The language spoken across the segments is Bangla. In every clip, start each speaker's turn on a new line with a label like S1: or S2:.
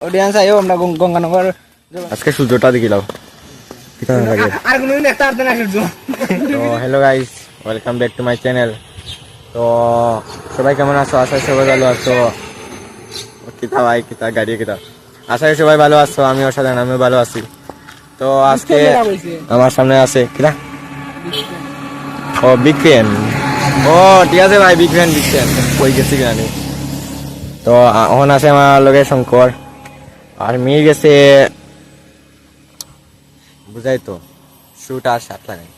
S1: অডিয়েন্স আইও আমরা গঙ্গানগর
S2: আজকে সূর্যটা দেখিলাম কিভাবে লাগে
S1: আর কোনো দিন একটা আর্ধেক সূর্য।
S2: তো hello guys, welcome back to my channel. তো সবাই কেমন আছো? আশা করি সবাই ভালো আছো। কিতা ভাই কিতা গাড়ি কিতা, আশা করি সবাই ভালো আছো। আমিও সাধারণ আমিও ভালো আছি। তো আজকে আমার সামনে আছে কিতা, ও বিগ ফ্যান। ও ঠিক আছে ভাই, বিগ ফ্যান কই গেছি জানি। তো এখন আছে আমার লগে শঙ্কর, আর মেয়ে গেছে বুঝাই তো শুট আর শার্ট লাগাই,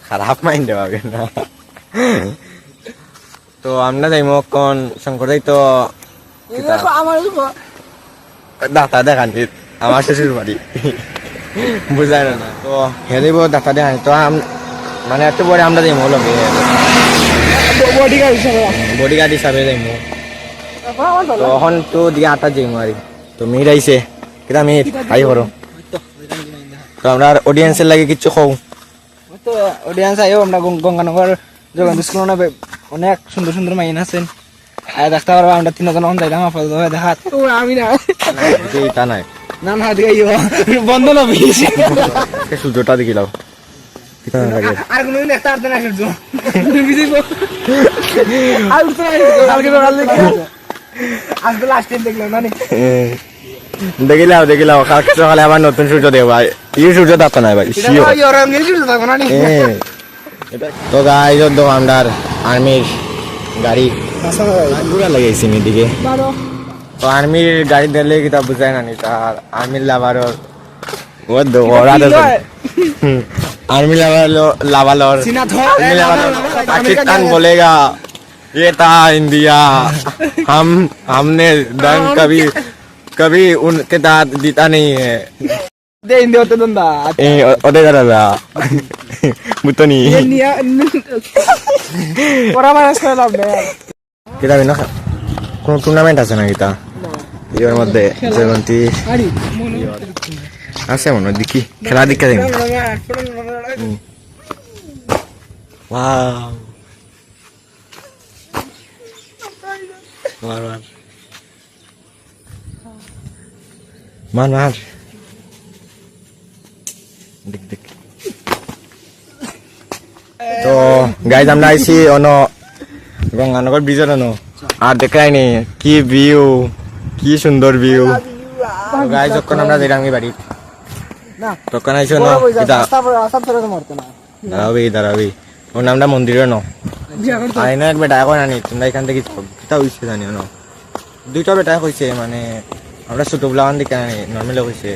S2: খারাপ মাইন্ডে পাবে না। তো আমরা যাইমো কোন শঙ্কর যাই তো দাতা দেখান আমার শ্বশুর বাড়ি, বুঝাই না। তো হেলিব দাতা দেখান তো মানে একটু পরে আমরা যাইমো লগে বডিগার্ড হিসাবে যাইমো। তো এখন তো দিয়ে আটা যাইমো আর তো মেয়ের আইসে কিতা মেয়ের আই করো। তো আমরা অডিয়েন্সের লাগে কিচ্ছু খাও
S1: তো অডিয়েন্স আইও আমরা গঙ্গানগর জগন্নাথ স্কুল অনেক সুন্দর সুন্দর মাইন আছেন। আর দেখতে পারবো আমরা তিনজন যাইলাম আপাতত দেখাত। ও আমি না
S2: তা নাই
S1: না না দিকে বন্ধ না বেশি
S2: সূর্যটা দেখিলাম কিভাবে লাগে
S1: আর কোনো দিন একটা আর্ধেক সূর্য আর উঠতে কালকে আজকে লাস্ট টাইম দেখলাম না
S2: দেখিলাম কালকে সকালে আবার নতুন সূর্য দেব ভাই। এই সূর্য থাকতো না ভাই, তো গাই দোকানদার আর্মির গাড়ি পুরা লাগাইছি মেয়েদিকে। তো আর্মির গাড়ি দিলে কিতা বুঝায় না তার আর্মির লাভারর आर्मी लावाल पाकिस्तान बोलेगा ये था इंडिया, हमने दंग कभी उनके साथ जीता नहीं है। ओदे दादा बुतनी কিতা বিনা কোন টুর্নামেন্ট আছে না কিতা এর মধ্যে জয়ন্তী আছে মনে দেখি খেলা দেখা দেখি। ওয়াও মার দেখ দেখ। তো গাইজ আমরা আইছি অন গঙ্গানগর ব্রিজের অন, আর দেখাই নি কি ভিউ, কি সুন্দর ভিউ। গাইজ যখন আমরা যাইলাম বাড়ি তখন আইসো না দাঁড়াবি ওর নামটা মন্দিরের ন আইনা এক বেটা এখন আনি তোমরা এখান থেকে কিতা হয়েছে জানিও না। দুইটা বেটা হয়েছে মানে আমরা ছোট গুলান দিকে আনি নর্মালি হয়েছে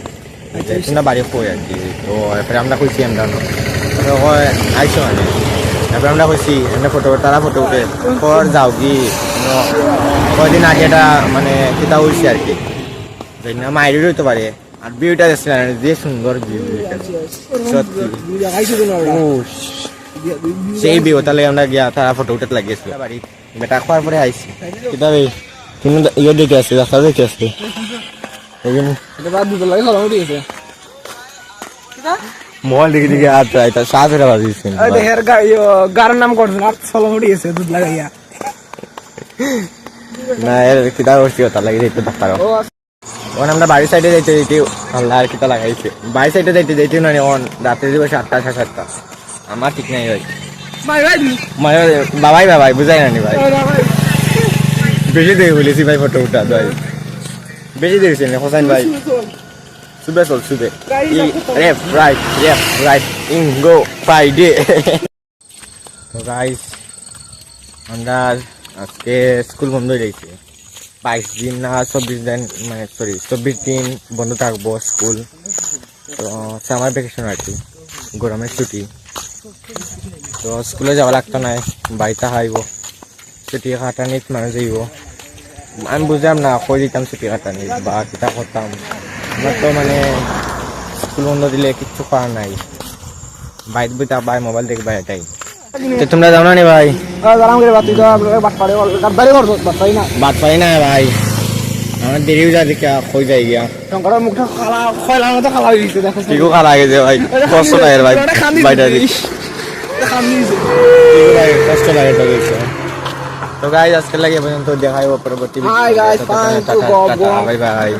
S2: তোমরা বাড়ি কই আর কি। তো এরপরে আমরা কইছি আমরা আইসো মানে তারপরে আমরা কইছি এমনি ফটো তারা ফটো উঠে পর যাও কি কয়দিন আগে এটা মানে কিতা হয়েছে আর কি মায়েরই হইতে পারে। আর ভিউটা যে সুন্দর ভিউ সত্যি সেই ভিউ তাহলে আমরা গিয়া তারা ফটো উঠে লাগিয়েছিল বাড়ি বেটা খাওয়ার পরে আইসি কিতাবে তুমি ইয়ে দেখে আসছে রাস্তা দেখে আসছে মোবাইল দেখে দেখে আচ্ছা এটা 7 বাজিয়েছে
S1: গাড়ির নাম করছে উঠিয়েছে দুধ লাগাইয়া
S2: না এর কিতাব হচ্ছে তার লাগে একটু ডাক্তার ওন আমরা বাড়ির সাইডে যাইতে যাইতে আল্লাহ আর কিতা লাগাইছে বাড়ির সাইডে যাইতে যাইতে না অন রাত্রে দিব 7টা 7:30 আমার ঠিক নাই ভাই বাবাই বুঝাই না ভাই বেশি দেখে বলেছি ভাই ফটো উঠা ভাই বেশি দেখেছি না হোসেন ভাই সুবে চল সুবে লেফট রাইট ইন গো ফ্রাইডে। তো গাইস আমরা আজকে স্কুল বন্ধ হয়ে গেছে 22 দিন না 24 দিন মানে 24 দিন বন্ধ থাকবো স্কুল। তো সামার ভ্যাকেশন আর কি গরমের ছুটি। তো স্কুলে যাওয়া লাগতো না, বাড়িতে খাইব ছুটি কাটানিত মানুষ যাইব। আমি বুঝলাম না কই দিতাম ছুটি কাটানিত বা কিতা করতাম। আমার তো মানে স্কুল বন্ধ দিলে কিচ্ছু করার নাই, বাইরে বইতে বাই মোবাইল দেখবা এটাই। তোমরা যাও না নি ভাই? বাদ পাই না ভাই, আমার দেরিও যা দেখে কই যাই গিয়া
S1: মুখটা খালা মতো খালা হয়ে গেছে দেখো
S2: ঠিকও খালা গেছে ভাই, কষ্ট লাগে ভাই বাইরে কষ্ট লাগে তো দেখছো। তো গাইস আজকে লাগে পর্যন্ত দেখাইব পরবর্তী ভিডিও। Bye bye.